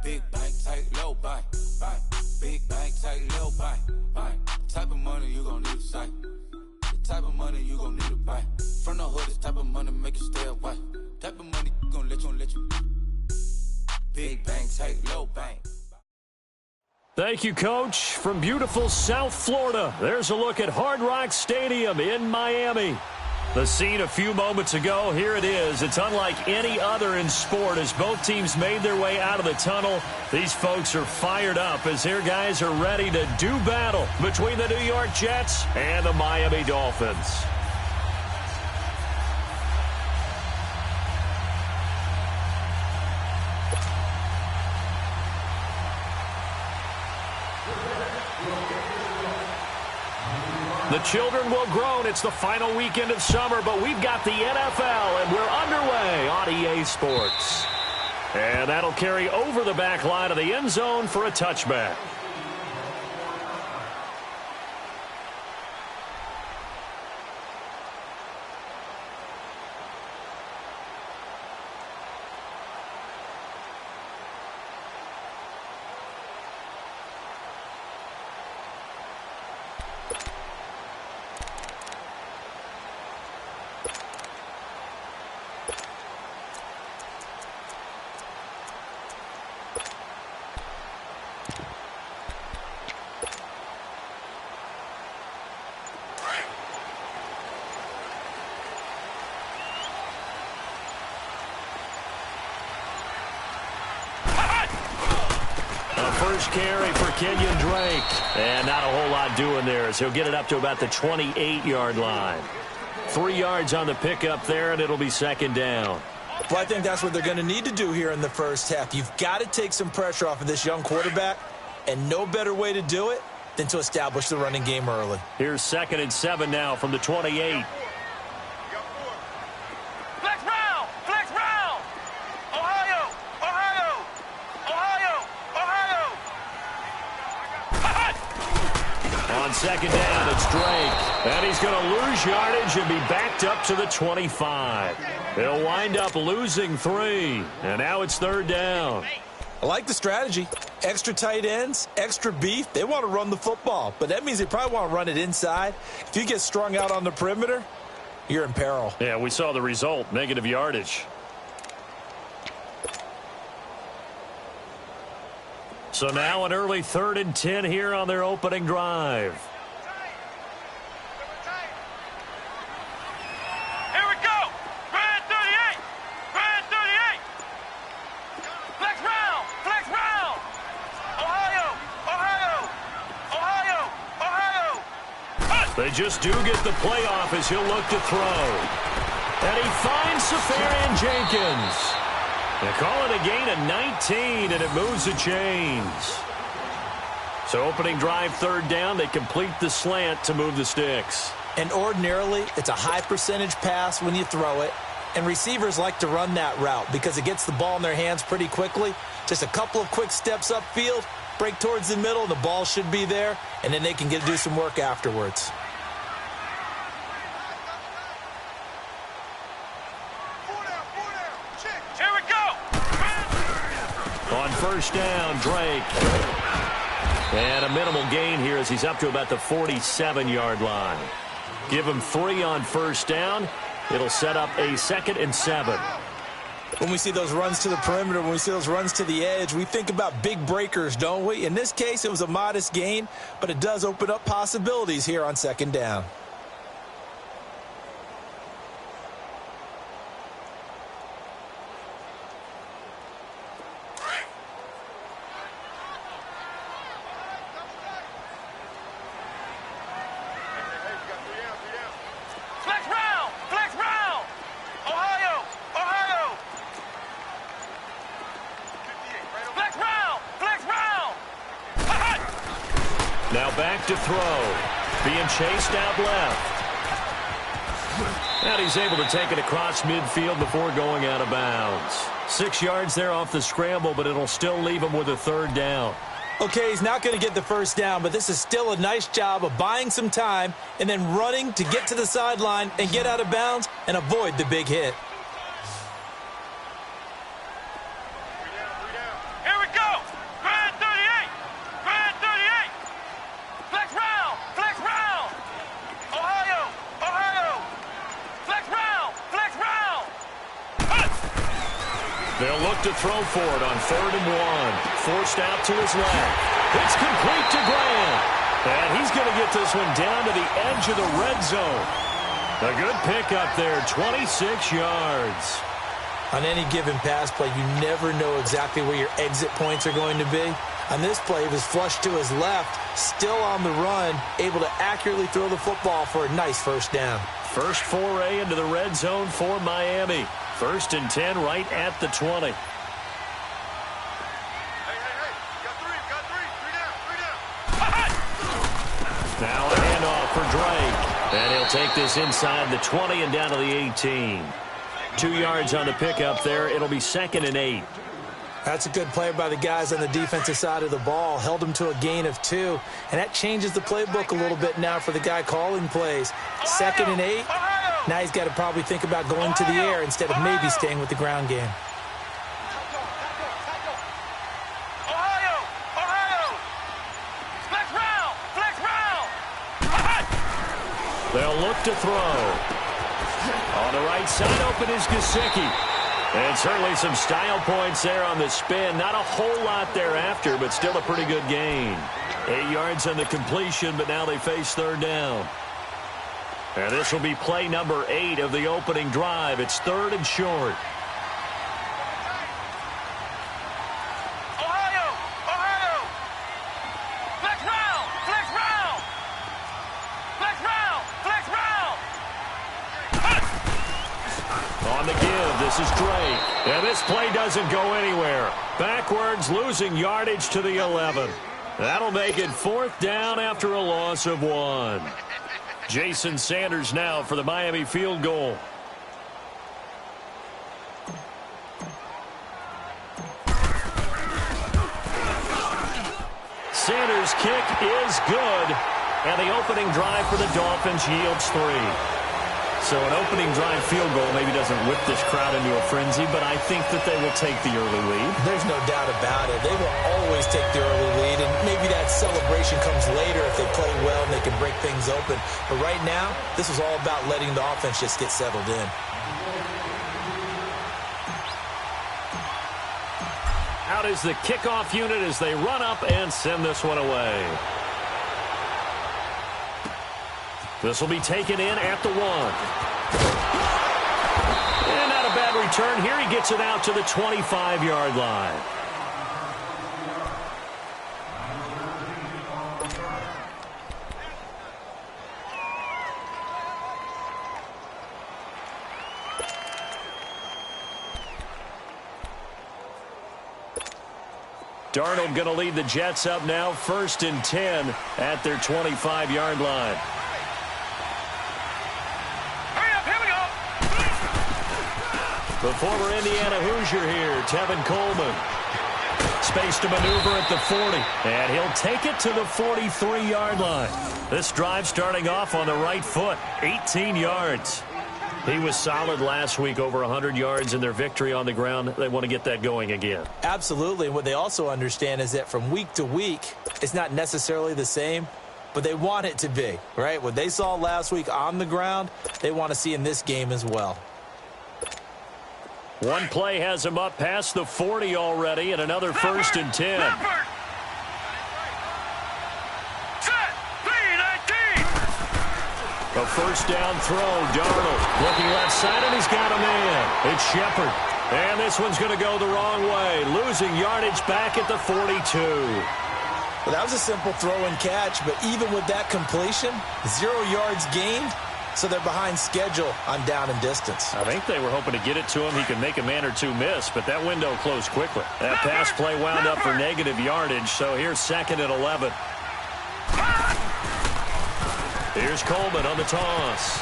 Big bank, take low bank, bank. Big bank, take low bank, bank. Type of money you gon' need to say. The type of money you gon' need to buy. From the hood, this type of money make you stay away. Type of money gon' let you. Big bank, take low bank. Thank you, Coach. From beautiful South Florida, there's a look at Hard Rock Stadium in Miami. The scene a few moments ago, here it is. It's unlike any other in sport as both teams made their way out of the tunnel. These folks are fired up as their guys are ready to do battle between the New York Jets and the Miami Dolphins. The children will groan. It's the final weekend of summer, but we've got the NFL, and we're underway on EA Sports. And that'll carry over the back line of the end zone for a touchback. First carry for Kenyon Drake. And not a whole lot doing there as he'll get it up to about the 28-yard line. 3 yards on the pickup there, and it'll be second down. Well, I think that's what they're going to need to do here in the first half. You've got to take some pressure off of this young quarterback, and no better way to do it than to establish the running game early. Here's 2nd and 7 now from the 28. Second down, it's Drake. And he's going to lose yardage and be backed up to the 25. They'll wind up losing 3. And now it's 3rd down. I like the strategy. Extra tight ends, extra beef. They want to run the football. But that means they probably want to run it inside. If you get strung out on the perimeter, you're in peril. Yeah, we saw the result, negative yardage. So now an early 3rd and 10 here on their opening drive. Here we go. Red 38. Red 38. Flex round. Flex round. Ohio. Ohio. Ohio. Ohio. They just do get the playoff as he'll look to throw. And he finds Safarian Jenkins. They call it a gain of 19, and it moves the chains. So opening drive 3rd down, they complete the slant to move the sticks. And ordinarily, it's a high percentage pass when you throw it. And receivers like to run that route because it gets the ball in their hands pretty quickly. Just a couple of quick steps upfield, break towards the middle, the ball should be there, and then they can do some work afterwards. On 1st down, Drake. And a minimal gain here as he's up to about the 47-yard line. Give him 3 on 1st down. It'll set up a 2nd and 7. When we see those runs to the perimeter, when we see those runs to the edge, we think about big breakers, don't we? In this case, it was a modest gain, but it does open up possibilities here on 2nd down. Now back to throw. Being chased out left. And he's able to take it across midfield before going out of bounds. 6 yards there off the scramble, but it'll still leave him with a 3rd down. Okay, he's not going to get the 1st down, but this is still a nice job of buying some time and then running to get to the sideline and get out of bounds and avoid the big hit. Here we go. look to throw for it on 3rd and 1. Forced out to his left. It's complete to Graham. And he's going to get this one down to the edge of the red zone. A good pickup there, 26 yards. On any given pass play, you never know exactly where your exit points are going to be. On this play, he was flushed to his left, still on the run, able to accurately throw the football for a nice first down. First foray into the red zone for Miami. 1st and 10 right at the 20. Now a handoff for Drake. And he'll take this inside the 20 and down to the 18. 2 yards on the pickup there. It'll be 2nd and 8. That's a good play by the guys on the defensive side of the ball. Held him to a gain of 2. And that changes the playbook a little bit now for the guy calling plays. 2nd and 8. Now he's got to probably think about going to the air instead of maybe staying with the ground game. They'll look to throw. On the right side, open is Gesicki. And certainly some style points there on the spin. Not a whole lot thereafter, but still a pretty good gain. 8 yards on the completion, but now they face 3rd down. And this will be play number 8 of the opening drive. It's 3rd and short. On the give, this is Drake. And this play doesn't go anywhere. Backwards, losing yardage to the 11. That'll make it 4th down after a loss of 1. Jason Sanders now for the Miami field goal. Sanders' kick is good. And the opening drive for the Dolphins yields 3. So an opening drive field goal maybe doesn't whip this crowd into a frenzy, but I think that they will take the early lead. There's no doubt about it. They will always take the early lead, and maybe that celebration comes later if they play well and they can break things open. But right now, this is all about letting the offense just get settled in. Out is the kickoff unit as they run up and send this one away. This will be taken in at the 1. And not a bad return here. He gets it out to the 25-yard line. Darnold going to lead the Jets up now. 1st and 10 at their 25-yard line. The former Indiana Hoosier here, Tevin Coleman. Space to maneuver at the 40. And he'll take it to the 43-yard line. This drive starting off on the right foot. 18 yards. He was solid last week, over 100 yards in their victory on the ground. They want to get that going again. Absolutely. And what they also understand is that from week to week, it's not necessarily the same, but they want it to be, right? What they saw last week on the ground, they want to see in this game as well. One play has him up past the 40 already, and another 1st and 10. A first down throw, Darnold looking left side, and he's got a man. It's Shepard. And this one's going to go the wrong way, losing yardage back at the 42. Well, that was a simple throw and catch, but even with that completion, 0 yards gained. So they're behind schedule on down and distance. I think they were hoping to get it to him. He could make a man or two miss, but that window closed quickly. That pass play wound up for negative yardage, so here's 2nd and 11. Here's Coleman on the toss.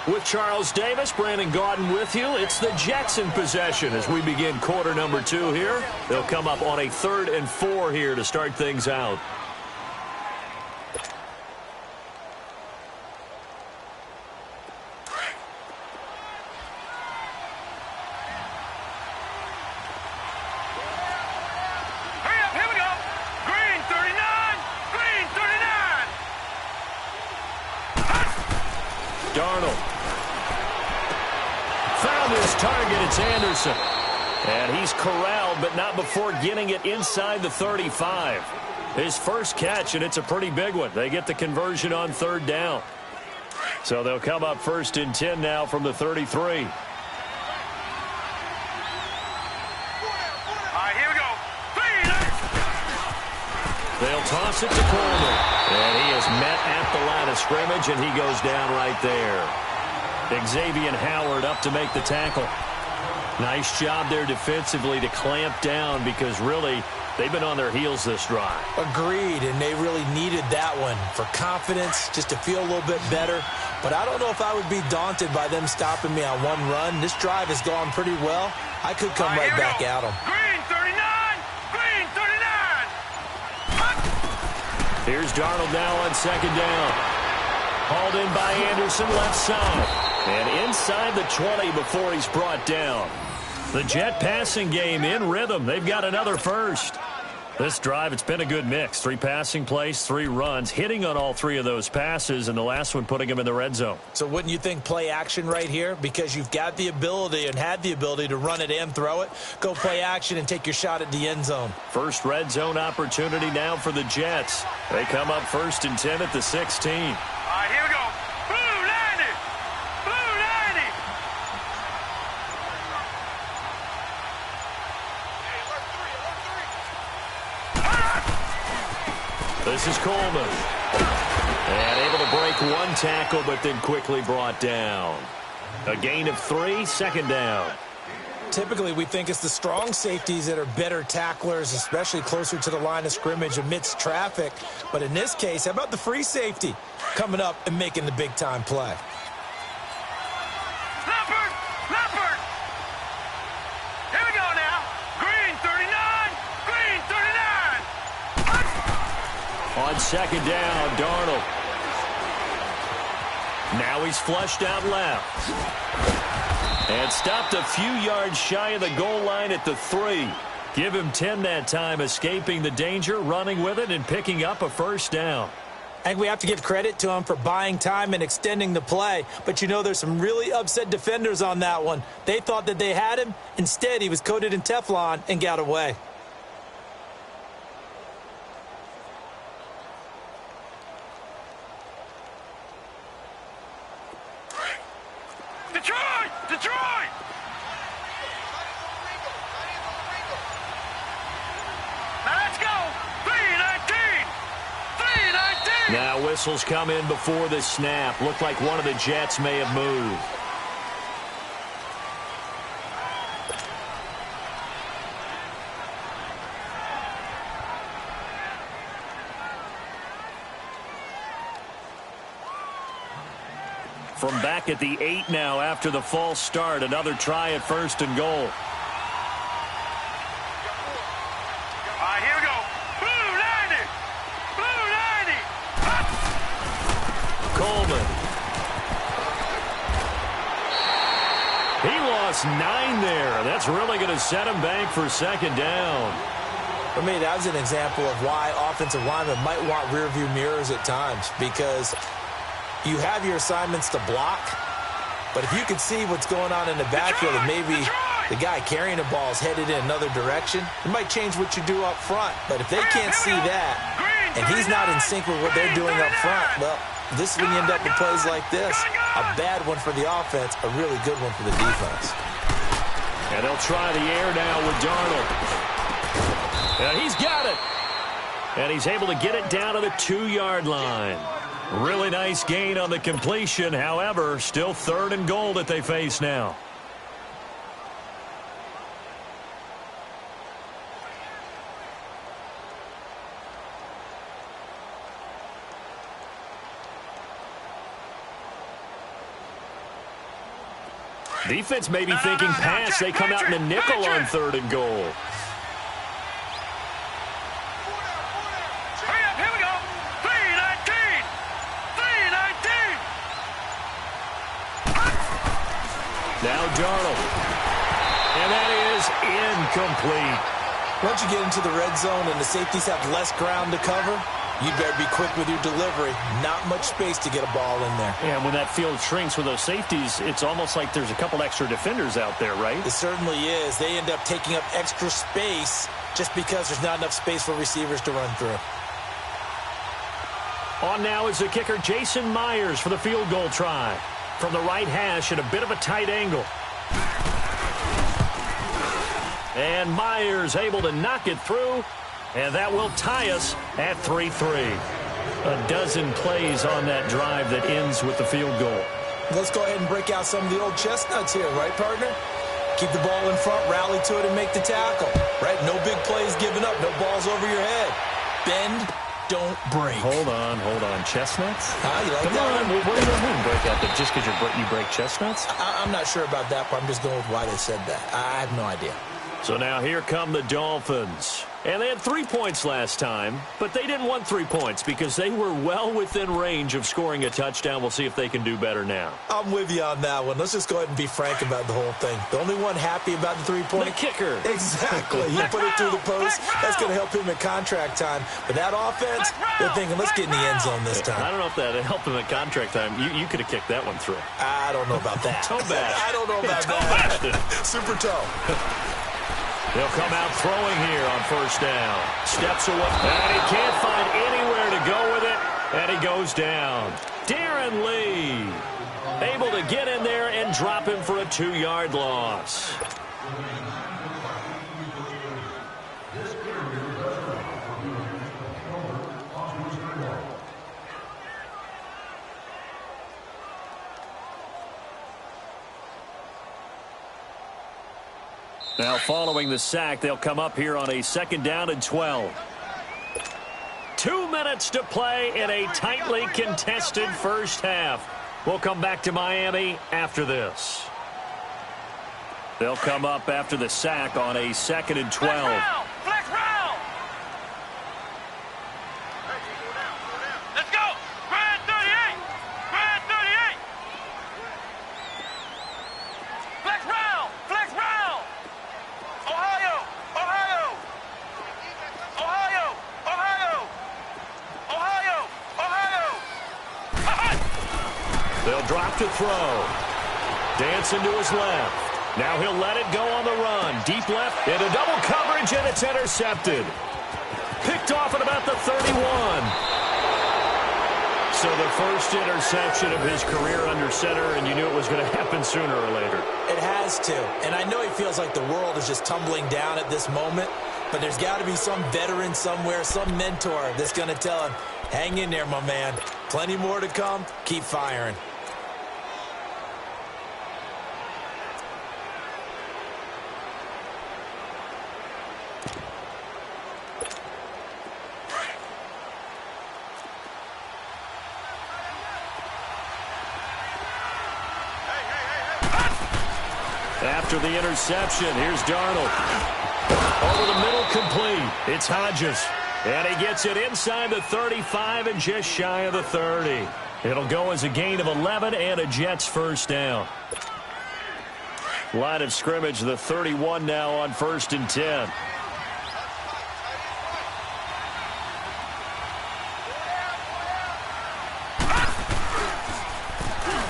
With Charles Davis, Brandon Gaudin with you. It's the Jets in possession as we begin quarter number 2 here. They'll come up on a 3rd and 4 here to start things out. Darnold found his target It's Anderson. And he's corralled, but not before getting it inside the 35. His first catch, and it's a pretty big one. They get the conversion on third down. So they'll come up 1st and 10 now from the 33. All right, here we go. They'll toss it to Coleman. And he is met at the line of scrimmage, and he goes down right there. Xavier Howard up to make the tackle. Nice job there defensively to clamp down because really they've been on their heels this drive. Agreed, and they really needed that one for confidence, just to feel a little bit better. But I don't know if I would be daunted by them stopping me on one run. This drive has gone pretty well. I could come right back at them. Green 39! Green 39! Here's Darnold now on 2nd down. Hauled in by Anderson, left side. And inside the 20 before he's brought down. The Jet passing game in rhythm. They've got another first. This drive, it's been a good mix. 3 passing plays, 3 runs, hitting on all 3 of those passes, and the last one putting him in the red zone. So wouldn't you think play action right here? Because you've got the ability and had the ability to run it and throw it. Go play action and take your shot at the end zone. First red zone opportunity now for the Jets. They come up 1st and 10 at the 16. All right, here we go. Blue 90! Blue 90! This is Coleman. And able to break 1 tackle, but then quickly brought down. A gain of 3, 2nd down. Typically, we think it's the strong safeties that are better tacklers, especially closer to the line of scrimmage amidst traffic. But in this case, how about the free safety coming up and making the big-time play? Leopard! Leopard! Here we go now. Green 39! Green 39! On 2nd down, Darnold. Now he's flushed out left. And stopped a few yards shy of the goal line at the 3. Give him 10 that time, escaping the danger, running with it, and picking up a 1st down. I think we have to give credit to him for buying time and extending the play. But, you know, there's some really upset defenders on that one. They thought that they had him. Instead, he was coated in Teflon and got away. Detroit! Detroit! Now let's go! 319! 319! Now whistles come in before the snap. Looked like one of the Jets may have moved. From back at the 8 now after the false start. Another try at 1st and goal. All right, here we go. Blue 90! Blue 90! Coleman. He lost 9 there. That's really going to set him back for 2nd down. For me, that was an example of why offensive linemen might want rearview mirrors at times, because you have your assignments to block, but if you can see what's going on in the backfield and maybe the guy carrying the ball is headed in another direction, it might change what you do up front. But if they can't see that and he's not in sync with what they're doing up front, well, this is when you end up with plays like this. A bad one for the offense, a really good one for the defense. And they'll try the air now with Darnold. And he's got it. And he's able to get it down to the 2-yard line. Really nice gain on the completion. However, still 3rd and goal that they face now. Defense may be thinking pass. They come out in a nickel on 3rd and goal. Now Darnold. And that is incomplete. Once you get into the red zone and the safeties have less ground to cover, you better be quick with your delivery. Not much space to get a ball in there. Yeah, and when that field shrinks with those safeties, it's almost like there's a couple extra defenders out there, right? It certainly is. They end up taking up extra space just because there's not enough space for receivers to run through. On now is the kicker, Jason Myers, for the field goal try. From the right hash at a bit of a tight angle. And Myers able to knock it through, and that will tie us at 3-3. A dozen plays on that drive that ends with the field goal. Let's go ahead and break out some of the old chestnuts here, right, partner? Keep the ball in front, rally to it, and make the tackle, right? No big plays given up, no balls over your head. Bend, don't break. Hold on. Chestnuts? You like Come that? on, what do you mean break out there? Just because you break chestnuts? I'm not sure about that, but I'm just going with why they said that. I have no idea. So now here come the Dolphins. And they had 3 points last time, but they didn't want 3 points because they were well within range of scoring a touchdown. We'll see if they can do better now. I'm with you on that one. Let's just go ahead and be frank about the whole thing. The only one happy about the 3-point. The kicker. Exactly. He put it through the post. That's going to help him at contract time. But that offense, they're thinking, let's get in the end zone this time. I don't know if that helped him at contract time. You could have kicked that one through. I don't know about that. Toe bash. I don't know about that. Super toe. They'll come out throwing here on first down. Steps away. And he can't find anywhere to go with it. And he goes down. Darren Lee able to get in there and drop him for a 2-yard loss. Now following the sack, they'll come up here on a 2nd down and 12. 2 minutes to play in a tightly contested first half. We'll come back to Miami after this. They'll come up after the sack on a 2nd and 12. Flex round. Let's go. Grand 38. Grand 38. Flex round. Flex round. Ohio. Ohio. Ohio. Ohio. Ohio. Ohio. They'll drop to throw. Dancing to his left. Now he'll let it go on the run. Deep left into double coverage, and it's intercepted. Picked off at about the 31. So the first interception of his career under center, and you knew it was going to happen sooner or later. It has to. And I know he feels like the world is just tumbling down at this moment, but there's got to be some veteran somewhere, some mentor that's going to tell him, hang in there, my man. Plenty more to come. Keep firing. After the interception, here's Darnold. Over the middle, complete. It's Hodges. And he gets it inside the 35 and just shy of the 30. It'll go as a gain of 11 and a Jets first down. Line of scrimmage, the 31 now on 1st and 10.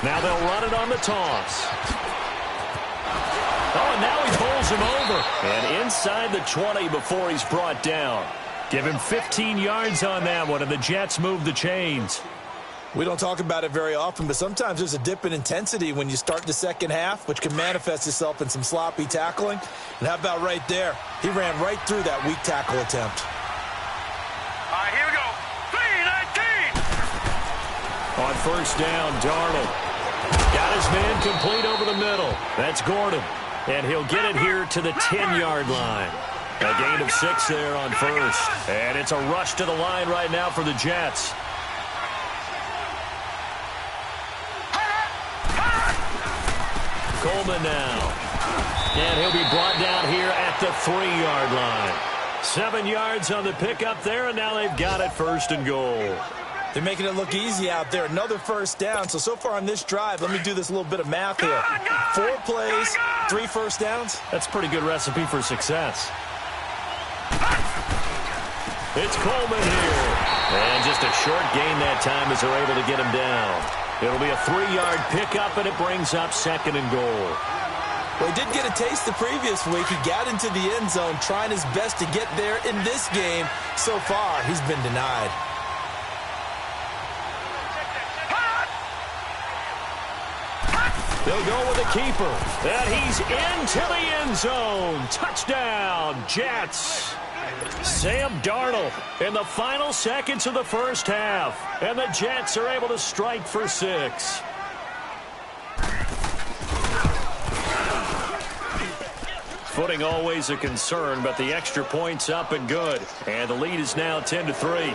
Now they'll run it on the toss. Oh, and now he bowls him over. And inside the 20 before he's brought down. Give him 15 yards on that one, and the Jets move the chains. We don't talk about it very often, but sometimes there's a dip in intensity when you start the second half, which can manifest itself in some sloppy tackling. And how about right there? He ran right through that weak tackle attempt. All right, here we go. 3-19. On first down, Darnold. Got his man complete over the middle. That's Gordon. And he'll get it here to the 10-yard line. A gain of 6 there on first. And it's a rush to the line right now for the Jets. Coleman now. And he'll be brought down here at the 3-yard line. 7 yards on the pickup there, and now they've got it 1st and goal. They're making it look easy out there. Another first down. So far on this drive, let me do this little bit of math here. 4 plays, 3 first downs. That's a pretty good recipe for success. It's Coleman here. And just a short gain that time as they're able to get him down. It'll be a 3-yard pickup, and it brings up 2nd and goal. Well, he did get a taste the previous week. He got into the end zone trying his best to get there in this game. So far, he's been denied. They'll go with the keeper. And he's into the end zone. Touchdown, Jets. Sam Darnold in the final seconds of the first half. And the Jets are able to strike for 6. Footing always a concern, but the extra point's up and good. And the lead is now 10-3.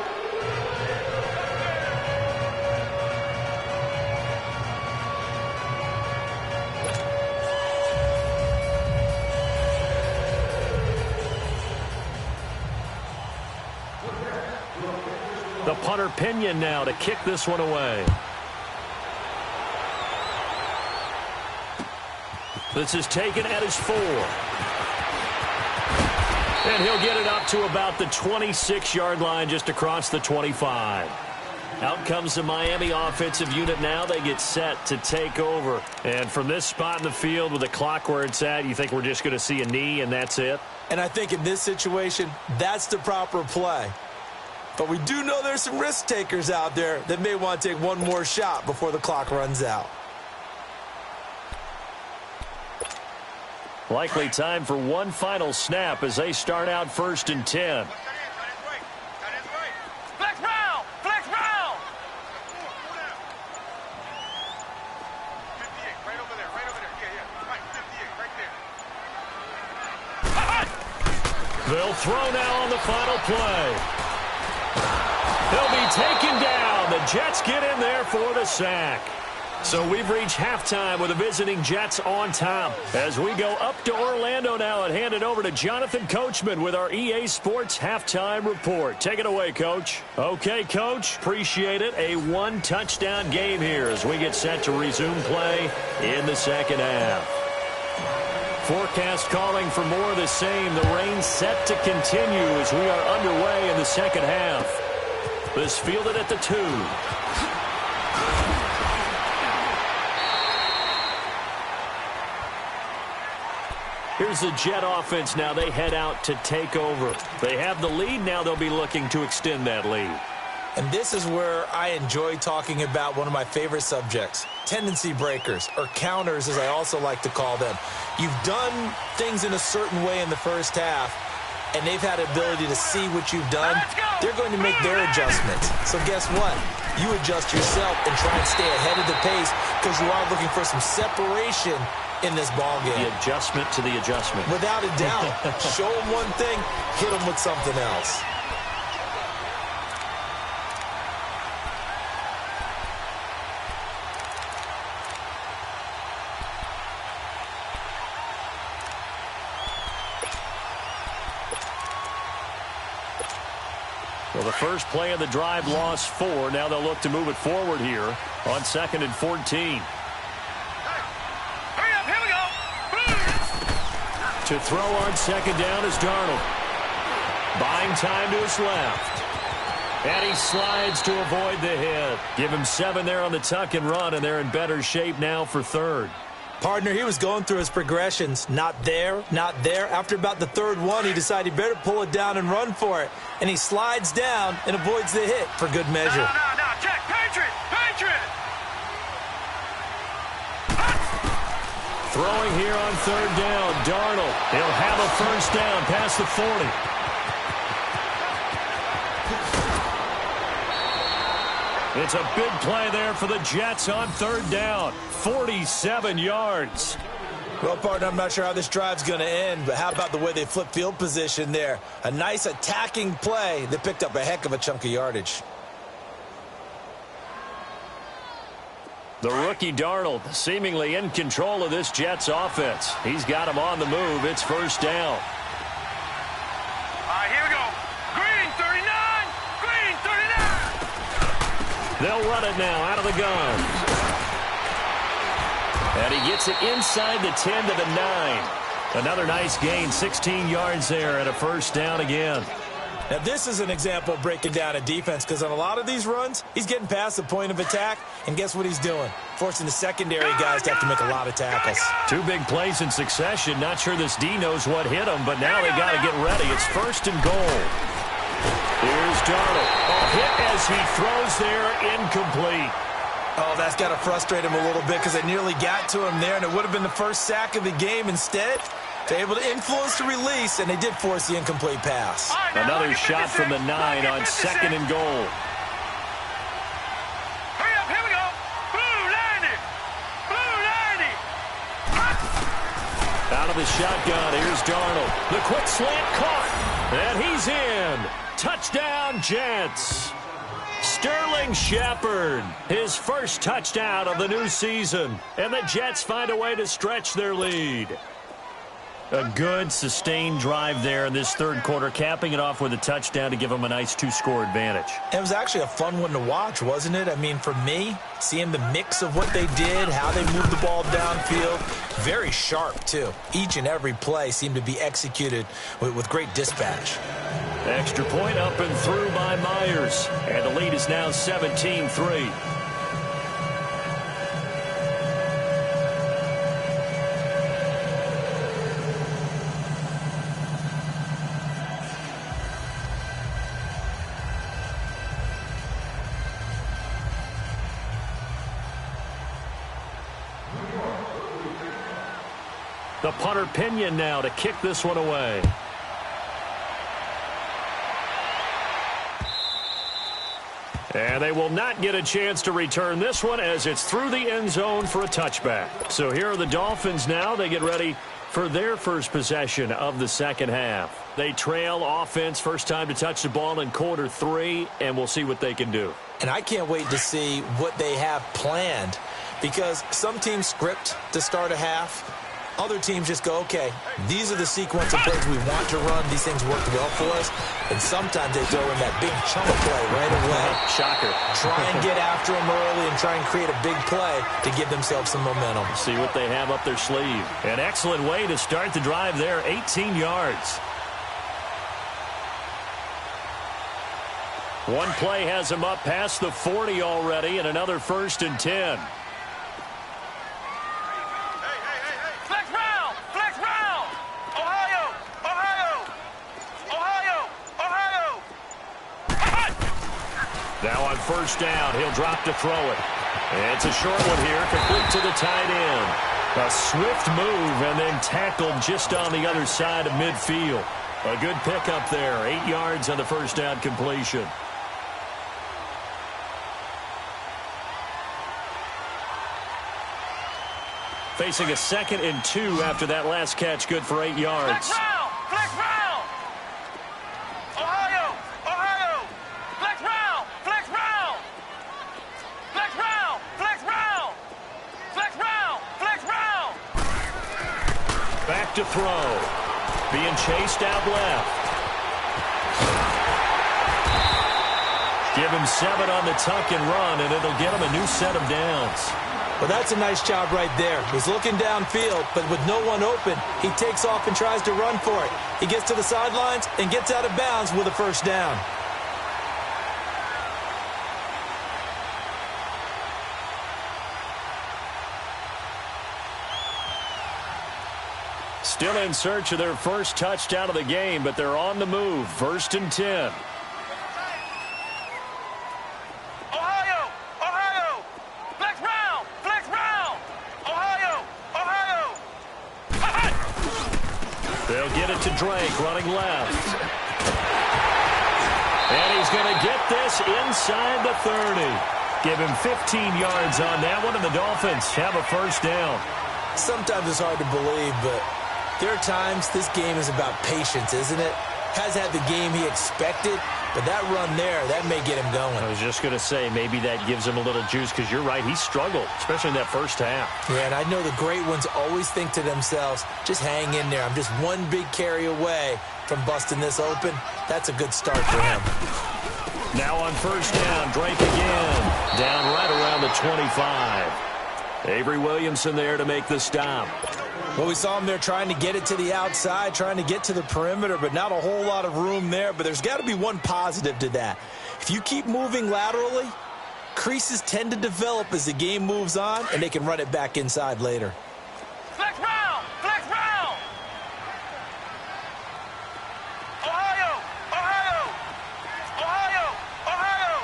The punter Pinion now to kick this one away. This is taken at his 4. And he'll get it up to about the 26-yard line, just across the 25. Out comes the Miami offensive unit now. They get set to take over. And from this spot in the field with the clock where it's at, you think we're just going to see a knee and that's it? And I think in this situation, that's the proper play. But we do know there's some risk takers out there that may want to take one more shot before the clock runs out. Likely time for one final snap as they start out 1st and 10. Flex round! Flex round! 58, right over there, right over there. Yeah, right, 58, right there. They'll throw now on the final play. He'll be taken down. The Jets get in there for the sack. So we've reached halftime with the visiting Jets on top. As we go up to Orlando now and hand it over to Jonathan Coachman with our EA Sports Halftime Report. Take it away, Coach. Okay, Coach. Appreciate it. A 1-touchdown game here as we get set to resume play in the second half. Forecast calling for more of the same. The rain set to continue as we are underway in the second half. This fielded at the 2. Here's the Jet offense now. They head out to take over. They have the lead. Now they'll be looking to extend that lead. And this is where I enjoy talking about one of my favorite subjects, tendency breakers, or counters as I also like to call them. You've done things in a certain way in the first half, and they've had the ability to see what you've done. They're going to make their adjustments. So guess what? You adjust yourself and try and stay ahead of the pace because you are looking for some separation in this ball game. The adjustment to the adjustment. Without a doubt. Show them one thing, hit them with something else. Well, the first play of the drive lost 4. Now they'll look to move it forward here on 2nd and 14. To throw on 2nd down is Darnold. Buying time to his left. And he slides to avoid the hit. Give him 7 there on the tuck and run, and they're in better shape now for 3rd. Partner, he was going through his progressions. Not there, not there. After about the 3rd one, he decided he better pull it down and run for it. And he slides down and avoids the hit for good measure. No, check. Patriot! Throwing here on 3rd down, Darnold. He'll have a first down past the 40. It's a big play there for the Jets on 3rd down. 47 yards. Well, partner, I'm not sure how this drive's going to end, but how about the way they flip field position there? A nice attacking play that picked up a heck of a chunk of yardage. The rookie Darnold seemingly in control of this Jets offense. He's got him on the move. It's 1st down. Here we go. Green 39. Green 39. They'll run it now out of the gun. And he gets it inside the 10 to the 9. Another nice gain, 16 yards there and a first down again. Now, this is an example of breaking down a defense because on a lot of these runs, he's getting past the point of attack, and guess what he's doing? Forcing the secondary guys to have to make a lot of tackles. 2 big plays in succession. Not sure this D knows what hit him, but now they got to get ready. It's 1st and goal. Here's Darnold. A hit as he throws there, incomplete. Oh, that's got to frustrate him a little bit because they nearly got to him there, and it would have been the first sack of the game. Instead, they're able to influence the release, and they did force the incomplete pass. Another shot from the 9 on 2nd and goal. Hurry up, here we go. Blue 90. Blue 90. Out of the shotgun, here's Darnold. The quick slant caught, and he's in. Touchdown, Jets. Sterling Shepard, his first touchdown of the new season, and the Jets find a way to stretch their lead. A good, sustained drive there in this 3rd quarter, capping it off with a touchdown to give them a nice 2-score advantage. It was actually a fun one to watch, wasn't it? I mean, for me, seeing the mix of what they did, how they moved the ball downfield, very sharp, too. Each and every play seemed to be executed with great dispatch. Extra point up and through by Myers, and the lead is now 17-3. The punter Pinion now to kick this one away. And they will not get a chance to return this one as it's through the end zone for a touchback. So here are the Dolphins now. They get ready for their first possession of the 2nd half. They trail offense, first time to touch the ball in quarter 3, and we'll see what they can do. And I can't wait to see what they have planned because some teams script to start a half. Other teams just go, okay, these are the sequence of plays we want to run. These things work well for us. And sometimes they throw in that big chunk play right away. Shocker. Try and get after them early and try and create a big play to give themselves some momentum. See what they have up their sleeve. An excellent way to start the drive there, 18 yards. One play has him up past the 40 already, and another 1st and 10. Now on 1st down, he'll drop to throw it. It's a short one here, complete to the tight end. A swift move and then tackled just on the other side of midfield. A good pickup there, 8 yards on the 1st down completion. Facing a 2nd and 2 after that last catch, good for 8 yards. Flex round. Ohio. Ohio. Flex round. Flex round. Flex round. Flex round. Flex round. Flex round. Back to throw. Being chased out left. Give him 7 on the tuck and run, and it'll get him a new set of downs. Well, that's a nice job right there. He's looking downfield, but with no one open, he takes off and tries to run for it. He gets to the sidelines and gets out of bounds with a 1st down. Still in search of their first touchdown of the game, but they're on the move. 1st and 10. Ohio. Ohio. Flex round. Flex round. Ohio. Ohio. They'll get it to Drake, running left. And he's going to get this inside the 30. Give him 15 yards on that one, and the Dolphins have a 1st down. Sometimes it's hard to believe, but there are times this game is about patience, isn't it? Has had the game he expected, but that run there, that may get him going. I was just going to say, maybe that gives him a little juice, because you're right, he struggled, especially in that 1st half. Yeah, and I know the great ones always think to themselves, just hang in there. I'm just one big carry away from busting this open. That's a good start for him. Now on 1st down, Drake again. Down right around the 25. Avery Williamson there to make the stop. Well, we saw him there trying to get it to the outside, trying to get to the perimeter, but not a whole lot of room there. But there's got to be one positive to that. If you keep moving laterally, creases tend to develop as the game moves on, and they can run it back inside later. Flex round! Flex round! Ohio! Ohio! Ohio! Ohio!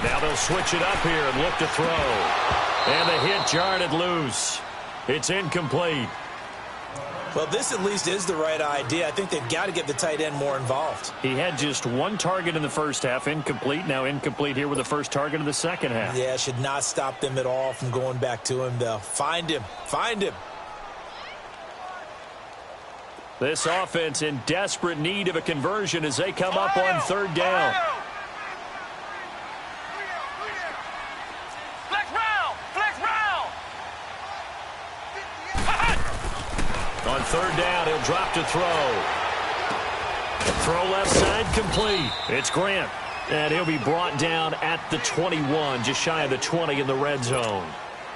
Now they'll switch it up here and look to throw. And the hit jarred it loose. It's incomplete. Well, this at least is the right idea. I think they've got to get the tight end more involved. He had just one target in the first half, incomplete. Now incomplete here with the first target of the second half. Yeah, should not stop them at all from going back to him, though. Find him. Find him. This offense in desperate need of a conversion as they come up on third down. On third down, he'll drop to throw. Throw left side, complete. It's Grant, and he'll be brought down at the 21, just shy of the 20 in the red zone.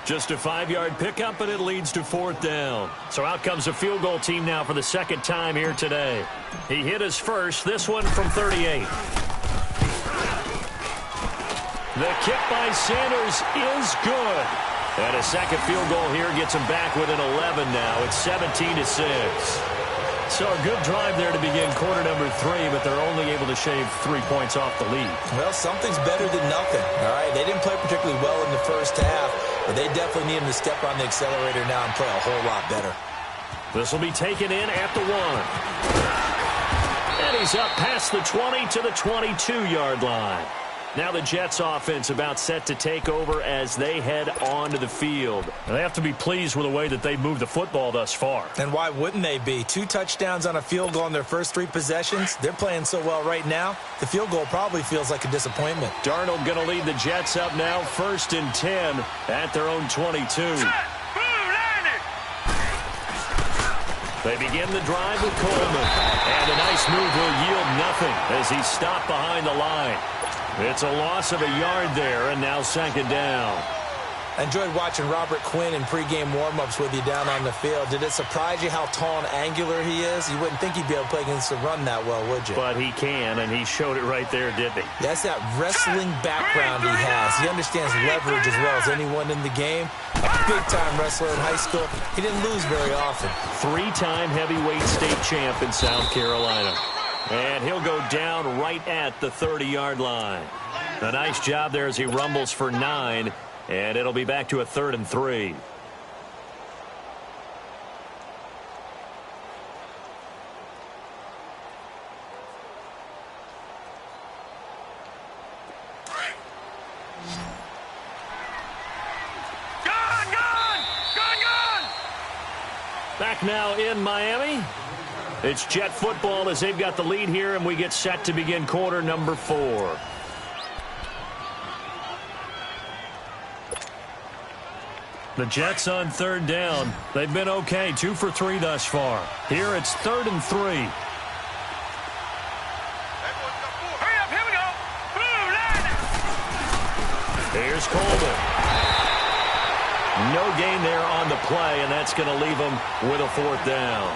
Just a 5-yard pickup, and it leads to fourth down. So out comes the field goal team now for the second time here today. He hit his first, this one from 38. The kick by Sanders is good. And a second field goal here gets him back within 11 now. It's 17-6. So a good drive there to begin quarter number 3, but they're only able to shave 3 points off the lead. Well, something's better than nothing, all right? They didn't play particularly well in the first half, but they definitely need him to step on the accelerator now and play a whole lot better. This will be taken in at the 1. And he's up past the 20 to the 22-yard line. Now the Jets offense about set to take over as they head onto the field. And they have to be pleased with the way that they've moved the football thus far. And why wouldn't they be? 2 touchdowns on a field goal in their first 3 possessions. They're playing so well right now, the field goal probably feels like a disappointment. Darnold going to lead the Jets up now, 1st and 10 at their own 22. They begin the drive with Coleman. And a nice move will yield nothing as he's stopped behind the line. It's a loss of a yard there, and now second down. I enjoyed watching Robert Quinn in pregame warm-ups with you down on the field. Did it surprise you how tall and angular he is? You wouldn't think he'd be able to play against the run that well, would you? But he can, and he showed it right there, didn't he? That's that wrestling background he has. He understands leverage as well as anyone in the game. A big-time wrestler in high school. He didn't lose very often. 3-time heavyweight state champ in South Carolina. And he'll go down right at the 30-yard line. A nice job there as he rumbles for 9, and it'll be back to a 3rd and 3. Back now in Miami. It's Jet football as they've got the lead here, and we get set to begin quarter number 4. The Jets on third down. They've been okay, 2 for 3 thus far. Here it's 3rd and 3. Hurry up, here we go. Here's Coleman. No gain there on the play, and that's going to leave them with a 4th down.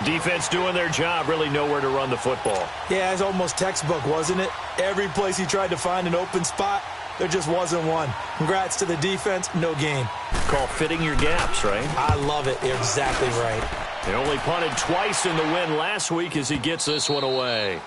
Defense doing their job, really nowhere to run the football. Yeah, it's almost textbook, wasn't it? Every place he tried to find an open spot, there just wasn't one. Congrats to the defense, no gain. Call fitting your gaps, right? I love it. You're exactly right. They only punted twice in the win last week as he gets this one away.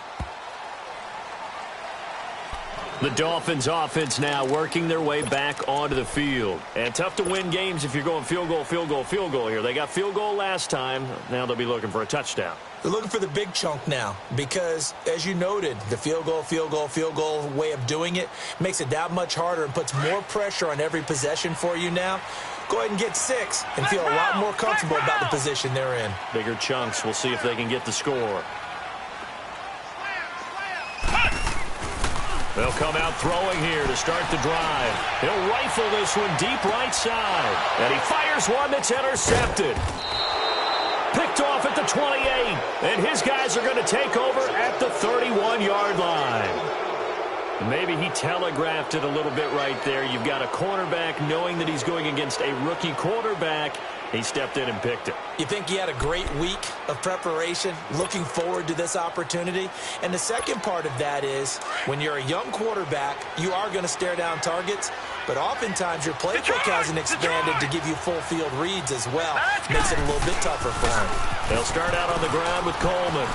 The Dolphins offense now working their way back onto the field. And tough to win games if you're going field goal, field goal, field goal here. They got field goal last time. Now they'll be looking for a touchdown. They're looking for the big chunk now because, as you noted, the field goal way of doing it makes it that much harder and puts more pressure on every possession for you now. Go ahead and get 6 and feel a lot more comfortable about the position they're in. Bigger chunks. We'll see if they can get the score. They'll come out throwing here to start the drive. He'll rifle this one deep right side. And he fires one that's intercepted. Picked off at the 28. And his guys are going to take over at the 31-yard line. Maybe he telegraphed it a little bit right there. You've got a cornerback knowing that he's going against a rookie quarterback. He stepped in and picked it. You think he had a great week of preparation, looking forward to this opportunity? And the second part of that is, when you're a young quarterback, you are going to stare down targets, but oftentimes your playbook hasn't expanded to give you full field reads as well. Makes it a little bit tougher for him. They'll start out on the ground with Coleman.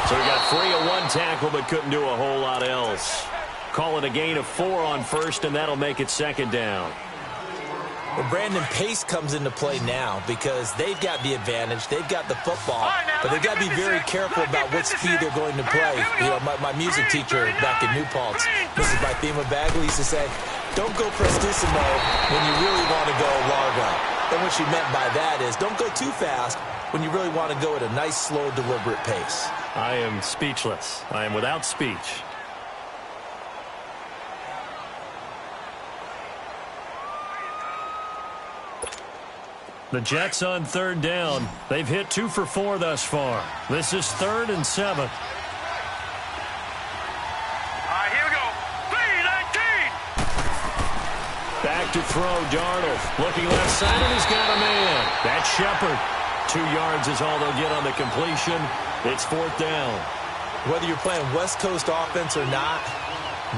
So he got free of one tackle, but couldn't do a whole lot else. Call it a gain of 4 on first, and that'll make it second down. Well, Brandon, pace comes into play now because they've got the advantage. They've got the football, but they've got to be very careful about what speed they're going to play. You know, my music teacher back in New Paltz, Mrs. Bythema Bagley, used to say, don't go prestissimo when you really want to go largo. And what she meant by that is don't go too fast when you really want to go at a nice, slow, deliberate pace. I am speechless. I am without speech. The Jets on third down. They've hit 2 for 4 thus far. This is 3rd and 7. All right, here we go. 3-19. Back to throw, Darnold. Looking left side, and he's got a man. That's Shepard. 2 yards is all they'll get on the completion. It's 4th down. Whether you're playing West Coast offense or not,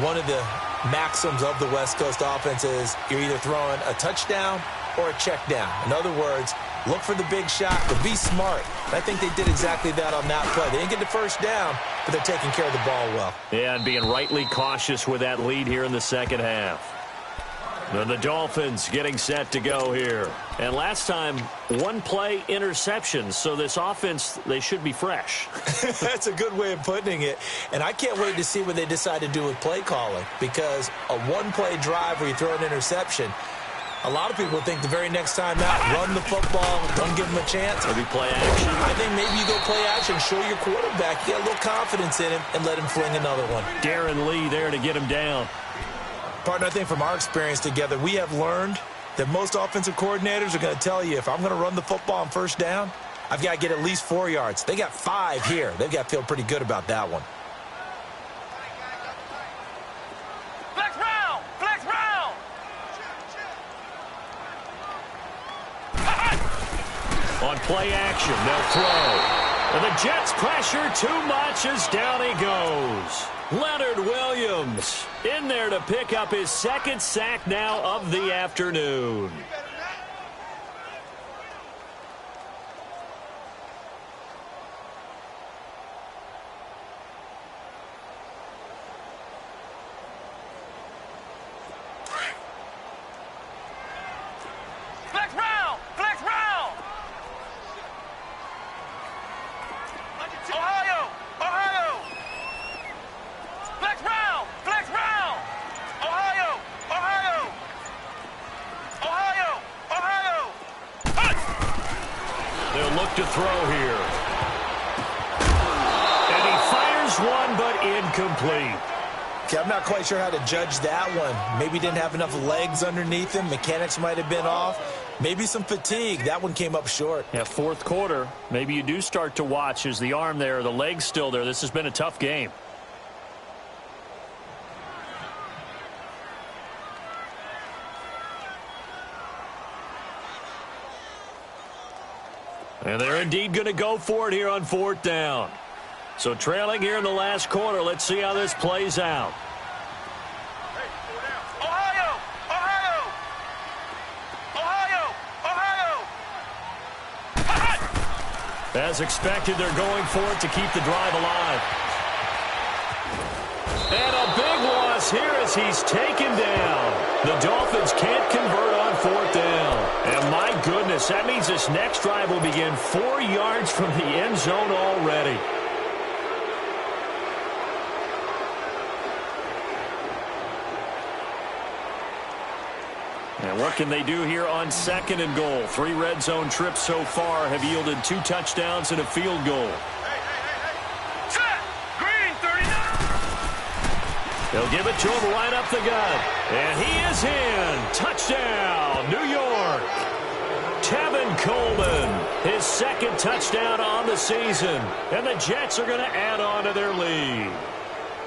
one of the maxims of the West Coast offense is you're either throwing a touchdown or a check down. In other words, look for the big shot, but be smart. And I think they did exactly that on that play. They didn't get the first down, but they're taking care of the ball well. Yeah, and being rightly cautious with that lead here in the second half. And the Dolphins getting set to go here. And last time, 1-play interception. So this offense, they should be fresh. That's a good way of putting it. And I can't wait to see what they decide to do with play calling. Because a 1-play drive where you throw an interception, a lot of people think the very next time out, run the football, don't give them a chance. Maybe play action. I think maybe you go play action, show your quarterback, you got a little confidence in him, and let him fling another one. Darren Lee there to get him down. Partner, I think from our experience together, we have learned that most offensive coordinators are going to tell you, if I'm going to run the football on first down, I've got to get at least 4 yards. They got 5 here. They've got to feel pretty good about that one. Flex round. Flex round. On play action, they'll throw. And the Jets pressure too much as down he goes. Leonard Williams in there to pick up his 2nd sack now of the afternoon. Flex round. Flex round. Ohio. Ohio. Flex round. Flex round. Ohio. Ohio. Ohio. Ohio. They'll look to throw here. And he fires one, but incomplete. Okay, I'm not quite sure how to judge that one. Maybe didn't have enough legs underneath him. Mechanics might have been off. Maybe some fatigue. That one came up short. Yeah, 4th quarter. Maybe you do start to watch. Is the arm there, the leg's still there? This has been a tough game. And they're indeed going to go for it here on 4th down. So trailing here in the last quarter. Let's see how this plays out. Ohio. Ohio. Ohio. Ohio. As expected, they're going for it to keep the drive alive. And a big loss here as he's taken down. The Dolphins can't convert on 4th down. And my goodness, that means this next drive will begin 4 yards from the end zone already. And what can they do here on 2nd and goal? 3 red zone trips so far have yielded 2 touchdowns and a field goal. Set. Green 39. They'll give it to him right up the gut. And he is in. Touchdown, New York. Tevin Coleman, his 2nd touchdown on the season. And the Jets are going to add on to their lead.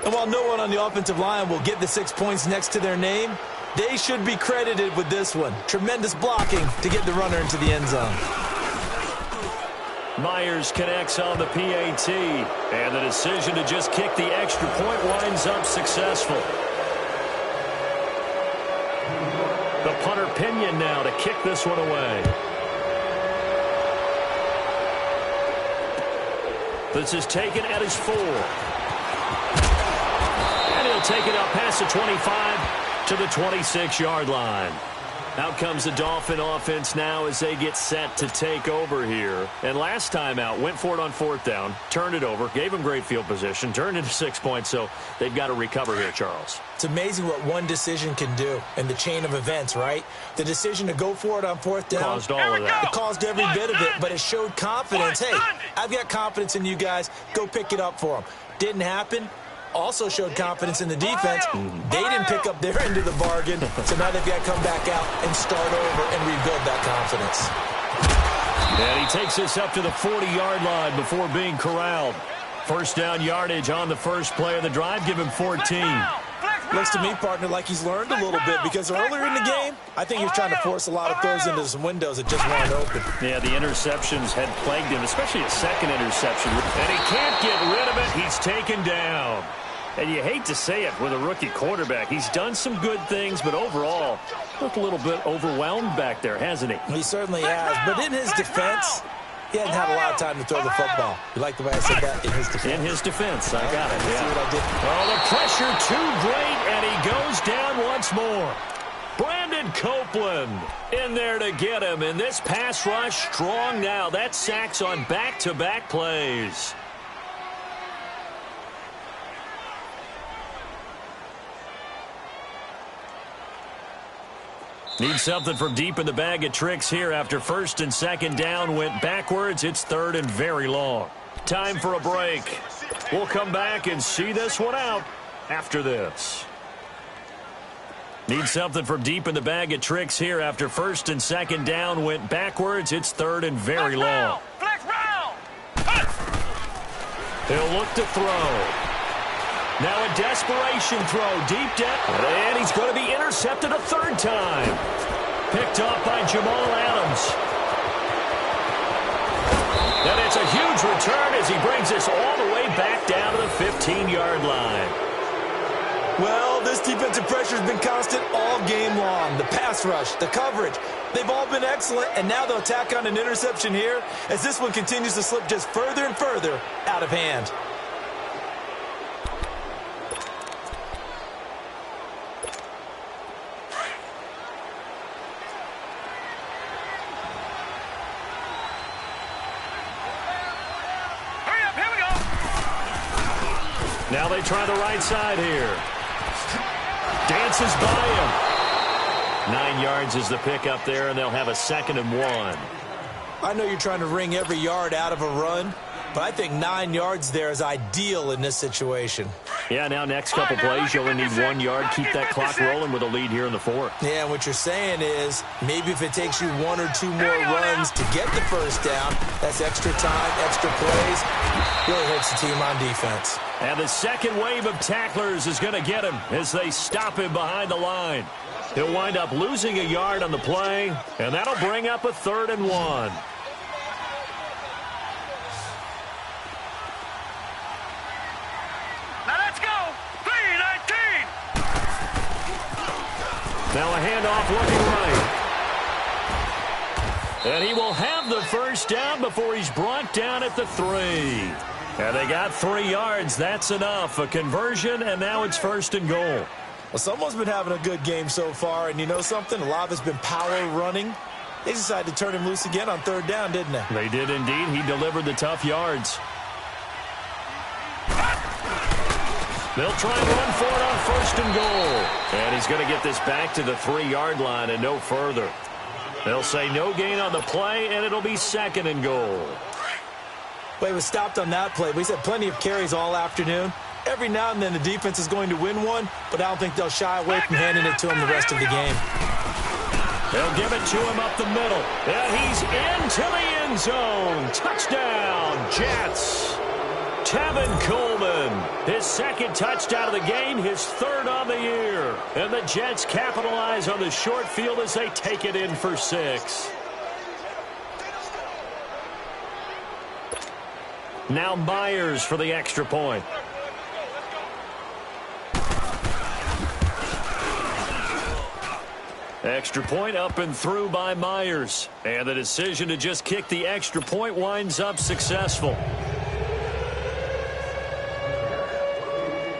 And while no one on the offensive line will get the 6 points next to their name, they should be credited with this one. Tremendous blocking to get the runner into the end zone. Myers connects on the PAT, and the decision to just kick the extra point winds up successful. The punter Pinion now to kick this one away. This is taken at his 4. And he'll take it up past the 25 to the 26-yard line. Out comes the Dolphin offense now as they get set to take over here. And last time out, went for it on 4th down, turned it over, gave them great field position, turned into 6 points, so they've got to recover here, Charles. It's amazing what one decision can do in the chain of events, right? The decision to go for it on 4th down caused all of that. It caused every bit of it, but it showed confidence. Hey, I've got confidence in you guys. Go pick it up for them. Didn't happen. Also showed confidence in the defense. They didn't pick up their end of the bargain, so now they've got to come back out and start over and rebuild that confidence. And he takes this up to the 40-yard line before being corralled. First down yardage on the first play of the drive. Give him 14. Looks to me, partner, like he's learned a little bit because earlier in the game, I think he was trying to force a lot of throws into some windows that just weren't open. Yeah, the interceptions had plagued him, especially a second interception. And he can't get rid of it. He's taken down. And you hate to say it with a rookie quarterback. He's done some good things, but overall, looked a little bit overwhelmed back there, hasn't he? He certainly has. But in his defense, he hasn't had a lot of time to throw the football. You like the way I said that? In his defense. In his defense. I got it. See what I did? Oh, the pressure too great, and he goes down once more. Brandon Copeland in there to get him. And this pass rush strong now. That's sacks on back-to-back plays. Need something from deep in the bag of tricks here after 1st and 2nd down went backwards. It's 3rd and very long. Time for a break. We'll come back and see this one out after this. Need something from deep in the bag of tricks here after 1st and 2nd down went backwards. It's 3rd and very long. He'll look to throw. Now a desperation throw deep down. And he's going to be intercepted a 3rd time. Picked off by Jamal Adams. And it's a huge return as he brings this all the way back down to the 15-yard line. Well, this defensive pressure has been constant all game long. The pass rush, the coverage, they've all been excellent. And now they'll tack on an interception here as this one continues to slip just further and further out of hand. Now they try the right side here. Dances by him. 9 yards is the pick up there, and they'll have a 2nd and 1. I know you're trying to wring every yard out of a run, but I think 9 yards there is ideal in this situation. Yeah, now next couple plays, you only need 1 yard. Keep that clock rolling with a lead here in the 4th. Yeah, and what you're saying is maybe if it takes you 1 or 2 more runs to get the 1st down, that's extra time, extra plays, really hurts the team on defense. And the second wave of tacklers is going to get him as they stop him behind the line. He'll wind up losing a yard on the play, and that'll bring up a 3rd and 1. Now let's go. 3-19. Now a handoff looking right. And he will have the 1st down before he's brought down at the 3. And they got 3 yards. That's enough. A conversion, and now it's 1st and goal. Well, someone's been having a good game so far, and you know something? A lot of it's been power running. They decided to turn him loose again on 3rd down, didn't they? They did indeed. He delivered the tough yards. They'll try and run for it on 1st and goal. And he's going to get this back to the 3-yard line and no further. They'll say no gain on the play, and it'll be 2nd and goal. But he was stopped on that play. He's had plenty of carries all afternoon. Every now and then the defense is going to win one, but I don't think they'll shy away from handing it to him the rest of the game. They'll give it to him up the middle. And he's into the end zone. Touchdown, Jets. Tevin Coleman, his second touchdown of the game, his third on the year. And the Jets capitalize on the short field as they take it in for 6. Now Myers for the extra point. Extra point up and through by Myers. And the decision to just kick the extra point winds up successful.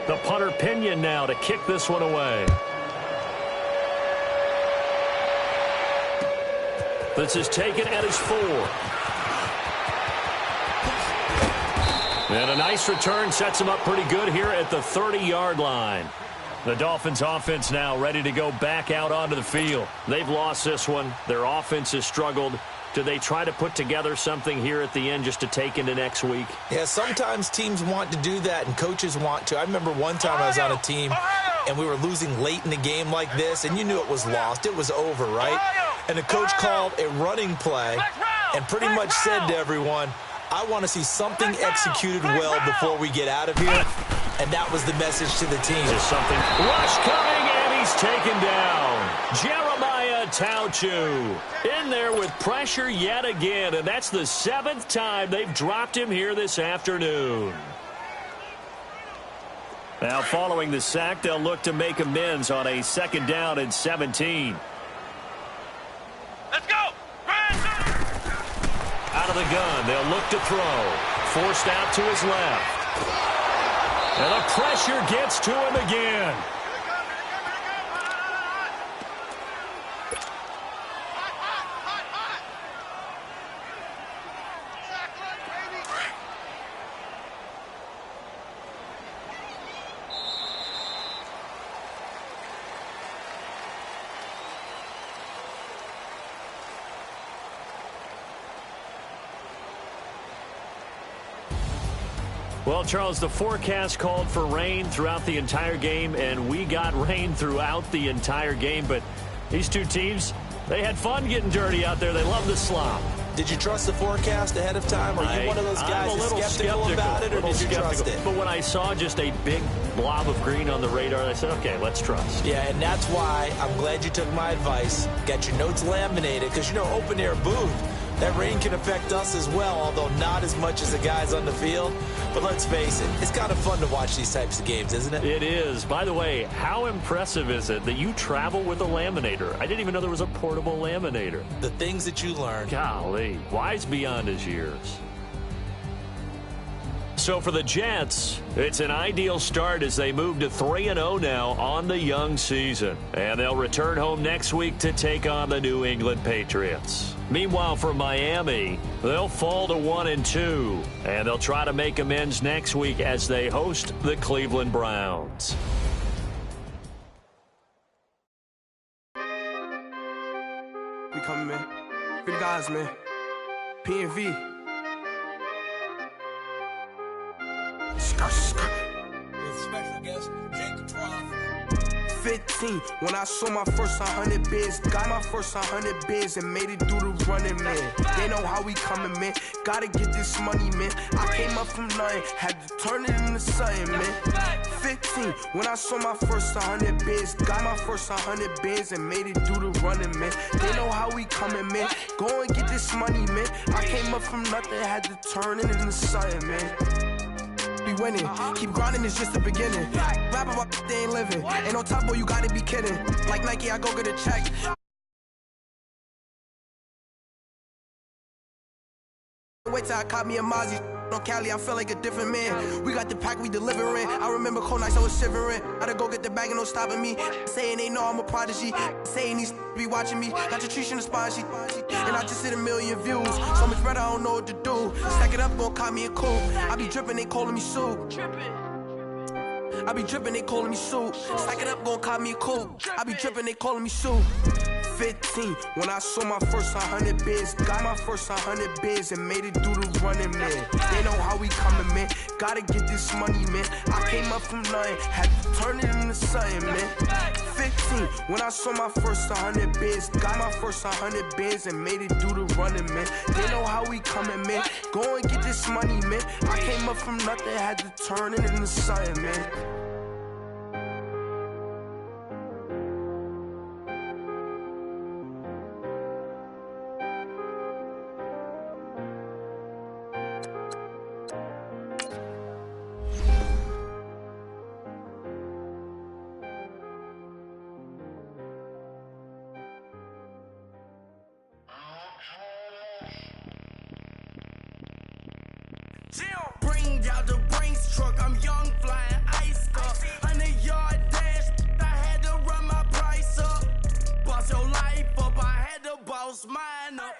The punter Pinion now to kick this one away. This is taken at his 4. And a nice return sets him up pretty good here at the 30-yard line. The Dolphins offense now ready to go back out onto the field. They've lost this one. Their offense has struggled. Do they try to put together something here at the end just to take into next week? Yeah, sometimes teams want to do that and coaches want to. I remember one time I was on a team and we were losing late in the game like this, and you knew it was lost. It was over, right? And the coach called a running play and pretty much said to everyone, I want to see something executed well before we get out of here. And that was the message to the team. Just something. Rush coming, and he's taken down. Jeremiah Tauchu in there with pressure yet again, and that's the 7th time they've dropped him here this afternoon. Now, following the sack, they'll look to make amends on a 2nd down and 17. Let's go! Out of the gun, they'll look to throw. Forced out to his left. And the pressure gets to him again. Well, Charles, the forecast called for rain throughout the entire game, and we got rain throughout the entire game. But these two teams, they had fun getting dirty out there. They love the slop. Did you trust the forecast ahead of time? Are you one of those guys that's skeptical about it, or did you trust it? But when I saw just a big blob of green on the radar, I said, okay, let's trust. Yeah, and that's why I'm glad you took my advice. Got your notes laminated, because, you know, open-air booth, that rain can affect us as well, although not as much as the guys on the field. But let's face it, it's kind of fun to watch these types of games, isn't it? It is. By the way, how impressive is it that you travel with a laminator? I didn't even know there was a portable laminator. The things that you learn. Golly, wise beyond his years. So for the Jets, it's an ideal start as they move to 3-0 now on the young season. And they'll return home next week to take on the New England Patriots. Meanwhile, for Miami, they'll fall to 1-2. And they'll try to make amends next week as they host the Cleveland Browns. We coming, man. Good guys, man. P&V. 15 when I saw my first 100 bids, got my first 100 bids and made it through the running, man. They know how we coming, man. Gotta get this money, man. I came up from nothing, had to turn it into something, man. 15 when I saw my first 100 bids, got my first 100 bids and made it through the running, man. They know how we coming, man. Go and get this money, man. I came up from nothing, had to turn it into something, man. Winning. Keep grinding, it's just the beginning. Rap about they ain't living. Ain't no top boy, you gotta be kidding. Like Nike, I go get a check. Wait till I caught me a Mozzie. On Cali, I feel like a different man. We got the pack, we delivering. I remember cold nights, I was shivering. Gotta go get the bag and no stopping me. Saying they know I'm a prodigy. Saying these be watching me. Got your trees in the spot, she. And I just hit 1 million views. So much better, I don't know what to do. Stack it up, gon' call me a coupe. I be dripping, they calling me soup. I be dripping, they calling me soup. Stack it up, gon' call me a coupe. I be dripping, they calling me soup. 15 when I saw my first 100 bids, got my first 100 bids and made it through the running, man. They know how we coming, man. Gotta get this money, man. I came up from nothing, had to turn it into something, man. 15 when I saw my first 100 bids, got my first 100 bids and made it through the running, man. They know how we coming, man. Go and get this money, man. I came up from nothing, had to turn it into something, man. Bring out the Brinks truck, I'm young, flying ice up. 100-yard dash, I had to run my price up. Boss your life up, I had to boss mine up.